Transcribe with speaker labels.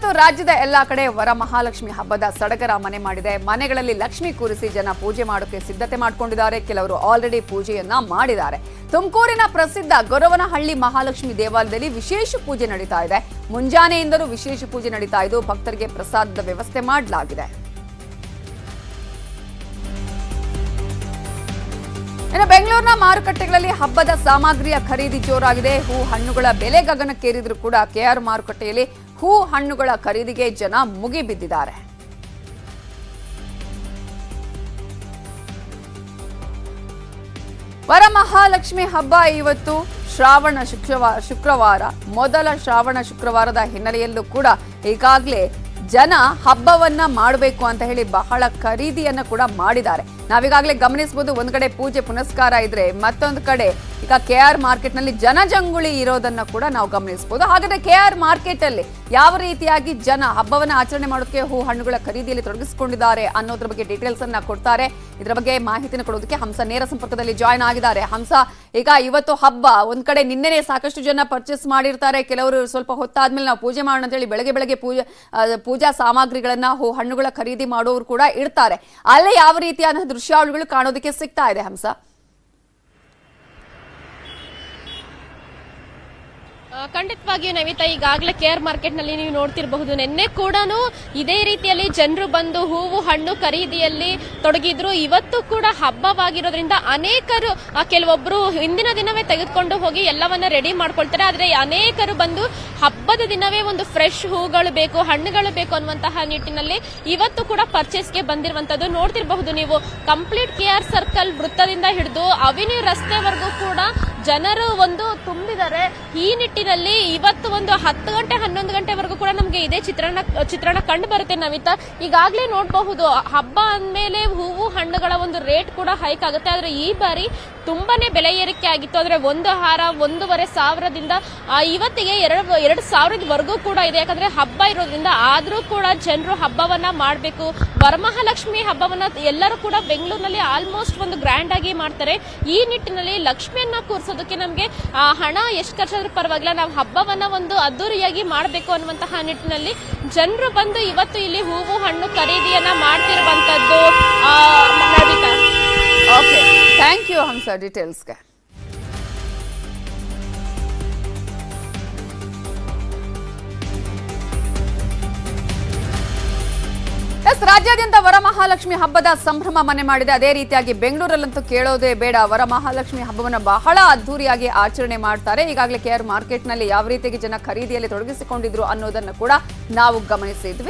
Speaker 1: ಇವತ್ತು ರಾಜ್ಯದ ಎಲ್ಲಾ ಕಡೆ ವರಮಹಾಲಕ್ಷ್ಮಿ ಹಬ್ಬದ ಸಡಗರ ಮನೆ ಮಾಡಿದೆ. ಮನೆಗಳಲ್ಲಿ ಲಕ್ಷ್ಮಿ ಕೂರಿಸಿ ಜನ ಪೂಜೆ ಮಾಡೋಕೆ ಸಿದ್ಧತೆ ಮಾಡಿಕೊಂಡಿದ್ದಾರೆ. ಕೆಲವರು ಆಲ್ರೆಡಿ ಪೂಜೆಯನ್ನ ಮಾಡಿದ್ದಾರೆ. ತುಮಕೂರಿನ ಪ್ರಸಿದ್ಧ ಗೊರವನಹಳ್ಳಿ ಮಹಾಲಕ್ಷ್ಮಿ ದೇವಾಲಯದಲ್ಲಿ ವಿಶೇಷ ಪೂಜೆ ನಡೀತಾ ಇದೆ. ಮುಂಜಾನೆಯಿಂದಲೂ ವಿಶೇಷ ಪೂಜೆ ನಡೀತಾ ಇದ್ದು ಭಕ್ತರಿಗೆ ಪ್ರಸಾದದ ವ್ಯವಸ್ಥೆ ಮಾಡಲಾಗಿದೆ. ಇನ್ನು ಬೆಂಗಳೂರಿನ ಮಾರುಕಟ್ಟೆಗಳಲ್ಲಿ ಹಬ್ಬದ ಸಾಮಗ್ರಿಯ ಖರೀದಿ ಜೋರಾಗಿದೆ. ಹೂ ಹಣ್ಣುಗಳ ಬೆಲೆ ಗಗನಕ್ಕೇರಿದ್ರು ಕೂಡ ಕೆಆರ್ ಮಾರುಕಟ್ಟೆಯಲ್ಲಿ ಹೂ ಹಣ್ಣುಗಳ ಖರೀದಿಗೆ ಜನ ಮುಗಿಬಿದ್ದಿದ್ದಾರೆ. ವರಮಹಾಲಕ್ಷ್ಮಿ ಹಬ್ಬ ಇವತ್ತು ಶ್ರಾವಣ ಶುಕ್ರವಾರ, ಮೊದಲ ಶ್ರಾವಣ ಶುಕ್ರವಾರದ ಹಿನ್ನೆಲೆಯಲ್ಲೂ ಕೂಡ ಈಗಾಗಲೇ ಜನ ಹಬ್ಬವನ್ನ ಮಾಡಬೇಕು ಅಂತ ಹೇಳಿ ಬಹಳ ಖರೀದಿಯನ್ನ ಕೂಡ ಮಾಡಿದ್ದಾರೆ. ನಾವೀಗಾಗಲೇ ಗಮನಿಸಬಹುದು, ಒಂದ್ ಕಡೆ ಪೂಜೆ ಪುನಸ್ಕಾರ ಇದ್ರೆ ಮತ್ತೊಂದು ಕಡೆ ಈಗ ಕೆಆರ್ ಮಾರ್ಕೆಟ್ ನಲ್ಲಿ ಜನಜಂಗುಳಿ ಇರೋದನ್ನ ಕೂಡ ನಾವು ಗಮನಿಸಬಹುದು. ಹಾಗಾದ್ರೆ ಕೆಆರ್ ಮಾರ್ಕೆಟ್ ಅಲ್ಲಿ ಯಾವ ರೀತಿಯಾಗಿ ಜನ ಹಬ್ಬವನ್ನ ಆಚರಣೆ ಮಾಡೋದಕ್ಕೆ ಹೂ ಹಣ್ಣುಗಳ ಖರೀದಿಯಲ್ಲಿ ತೊಡಗಿಸಿಕೊಂಡಿದ್ದಾರೆ ಅನ್ನೋದ್ರ ಬಗ್ಗೆ ಡೀಟೇಲ್ಸ್ ಅನ್ನ ಕೊಡ್ತಾರೆ. ಇದರ ಬಗ್ಗೆ ಮಾಹಿತಿನ ಕೊಡೋದಕ್ಕೆ ಹಂಸ ನೇರ ಸಂಪರ್ಕದಲ್ಲಿ ಜಾಯ್ನ್ ಆಗಿದ್ದಾರೆ. ಹಂಸ, ಈಗ ಇವತ್ತು ಹಬ್ಬ, ಒಂದ್ ಕಡೆ ನಿನ್ನೆನೆ ಸಾಕಷ್ಟು ಜನ ಪರ್ಚೇಸ್ ಮಾಡಿರ್ತಾರೆ. ಕೆಲವರು ಸ್ವಲ್ಪ ಹೊತ್ತಾದ್ಮೇಲೆ ನಾವು ಪೂಜೆ ಮಾಡೋಣ ಅಂತ ಹೇಳಿ ಬೆಳಗ್ಗೆ ಪೂಜಾ ಸಾಮಗ್ರಿಗಳನ್ನ ಹೂ ಹಣ್ಣುಗಳ ಖರೀದಿ ಮಾಡೋರು ಕೂಡ ಇರ್ತಾರೆ. ಅಲ್ಲೇ ಯಾವ ರೀತಿಯಾದ ದೃಶ್ಯಾವಳಿಗಳು ಕಾಣೋದಕ್ಕೆ ಸಿಗ್ತಾ ಇದೆ ಹಂಸ?
Speaker 2: ಖಂಡಿತವಾಗಿಯೂ ನವಿತಾ, ಈಗಾಗಲೇ ಕೆಆರ್ ಮಾರ್ಕೆಟ್ ನಲ್ಲಿ ನೀವು ನೋಡ್ತಿರಬಹುದು, ನಿನ್ನೆ ಕೂಡ ಇದೇ ರೀತಿಯಲ್ಲಿ ಜನರು ಬಂದು ಹೂವು ಹಣ್ಣು ಖರೀದಿಯಲ್ಲಿ ತೊಡಗಿದ್ರು. ಇವತ್ತು ಕೂಡ ಹಬ್ಬವಾಗಿರೋದ್ರಿಂದ ಅನೇಕರು, ಕೆಲವೊಬ್ರು ಹಿಂದಿನ ದಿನವೇ ತೆಗೆದುಕೊಂಡು ಹೋಗಿ ಎಲ್ಲವನ್ನ ರೆಡಿ ಮಾಡ್ಕೊಳ್ತಾರೆ. ಆದ್ರೆ ಅನೇಕರು ಬಂದು ಹಬ್ಬದ ದಿನವೇ ಒಂದು ಫ್ರೆಶ್ ಹೂಗಳು ಬೇಕು, ಹಣ್ಣುಗಳು ಬೇಕು ಅನ್ನುವಂತಹ ನಿಟ್ಟಿನಲ್ಲಿ ಇವತ್ತು ಕೂಡ ಪರ್ಚೇಸ್ಗೆ ಬಂದಿರುವಂತದ್ದು ನೋಡ್ತಿರಬಹುದು ನೀವು. ಕಂಪ್ಲೀಟ್ ಕೆಆರ್ ಸರ್ಕಲ್ ವೃತ್ತದಿಂದ ಹಿಡಿದು ಅವೆನ್ಯೂ ರಸ್ತೆವರೆಗೂ ಕೂಡ ಜನರು ಒಂದು ತುಂಬಿದ್ದಾರೆ. ಈ ನಿಟ್ಟಿನಲ್ಲಿ ಇವತ್ತು ಒಂದು 10 ಗಂಟೆ 11 ಗಂಟೆವರೆಗೂ ಕೂಡ ನಮಗೆ ಇದೇ ಚಿತ್ರಣ ಕಂಡು ಬರುತ್ತೆ ನವಿತಾ. ಈಗಾಗಲೇ ನೋಡಬಹುದು, ಹಬ್ಬ ಅಂದ್ಮೇಲೆ ಹೂವು ಹಣ್ಣುಗಳ ಒಂದು ರೇಟ್ ಕೂಡ ಹೈಕ್ ಆಗುತ್ತೆ. ಆದ್ರೆ ಈ ಬಾರಿ ತುಂಬಾನೇ ಬೆಲೆ ಏರಿಕೆ ಆಗಿತ್ತು. ಆದ್ರೆ ಒಂದು ಹಾರ 1,500ದಿಂದ ಇವತ್ತಿಗೆ 2,000ವರೆಗೂ ಕೂಡ ಇದೆ. ಯಾಕಂದ್ರೆ ಹಬ್ಬ ಇರೋದ್ರಿಂದ ಆದ್ರೂ ಕೂಡ ಜನರು ಹಬ್ಬವನ್ನ ಮಾಡಬೇಕು. ವರಮಹಾಲಕ್ಷ್ಮಿ ಹಬ್ಬವನ್ನ ಎಲ್ಲರೂ ಕೂಡ ಬೆಂಗಳೂರಿನಲ್ಲಿ ಆಲ್ಮೋಸ್ಟ್ ಒಂದು ಗ್ರ್ಯಾಂಡ್ ಆಗಿ ಮಾಡ್ತಾರೆ. ಈ ನಿಟ್ಟಿನಲ್ಲಿ ಲಕ್ಷ್ಮಿಯನ್ನ ಕೂರಿಸೋದಕ್ಕೆ ನಮ್ಗೆ ಹಣ ಎಷ್ಟು ಖರ್ಚಾದ್ರೂ ಪರವಾಗಿಲ್ಲ, ನಾವು ಹಬ್ಬವನ್ನ ಒಂದು ಅದ್ದೂರಿಯಾಗಿ ಮಾಡಬೇಕು ಅನ್ನುವಂತಹ ನಿಟ್ಟಿನಲ್ಲಿ ಜನರು ಬಂದು ಇವತ್ತು ಇಲ್ಲಿ ಹೂವು ಹಣ್ಣು ಖರೀದಿಯನ್ನ ಮಾಡ್ತಿರುವಂತದ್ದು.
Speaker 1: ಓಕೆ, ಥ್ಯಾಂಕ್ ಯು ಹಂಸ ಡೀಟೇಲ್ಸ್ಗೆ. ರಾಜ್ಯಾದ್ಯಂತ ವರಮಹಾಲಕ್ಷ್ಮಿ ಹಬ್ಬದ ಸಂಭ್ರಮ ಮನೆ ಮಾಡಿದೆ. ಅದೇ ರೀತಿಯಾಗಿ ಬೆಂಗಳೂರಲ್ಲಂತೂ ಕೇಳೋದೇ ಬೇಡ, ವರಮಹಾಲಕ್ಷ್ಮಿ ಹಬ್ಬವನ್ನು ಬಹಳ ಅದ್ದೂರಿಯಾಗಿ ಆಚರಣೆ ಮಾಡ್ತಾರೆ. ಈಗಾಗಲೇ ಕೆಆರ್ ಮಾರ್ಕೆಟ್ ನಲ್ಲಿ ಯಾವ ರೀತಿಯಾಗಿ ಜನ ಖರೀದಿಯಲ್ಲಿ ತೊಡಗಿಸಿಕೊಂಡಿದ್ರು ಅನ್ನೋದನ್ನು ಕೂಡ ನಾವು ಗಮನಿಸಿದ್ವಿ.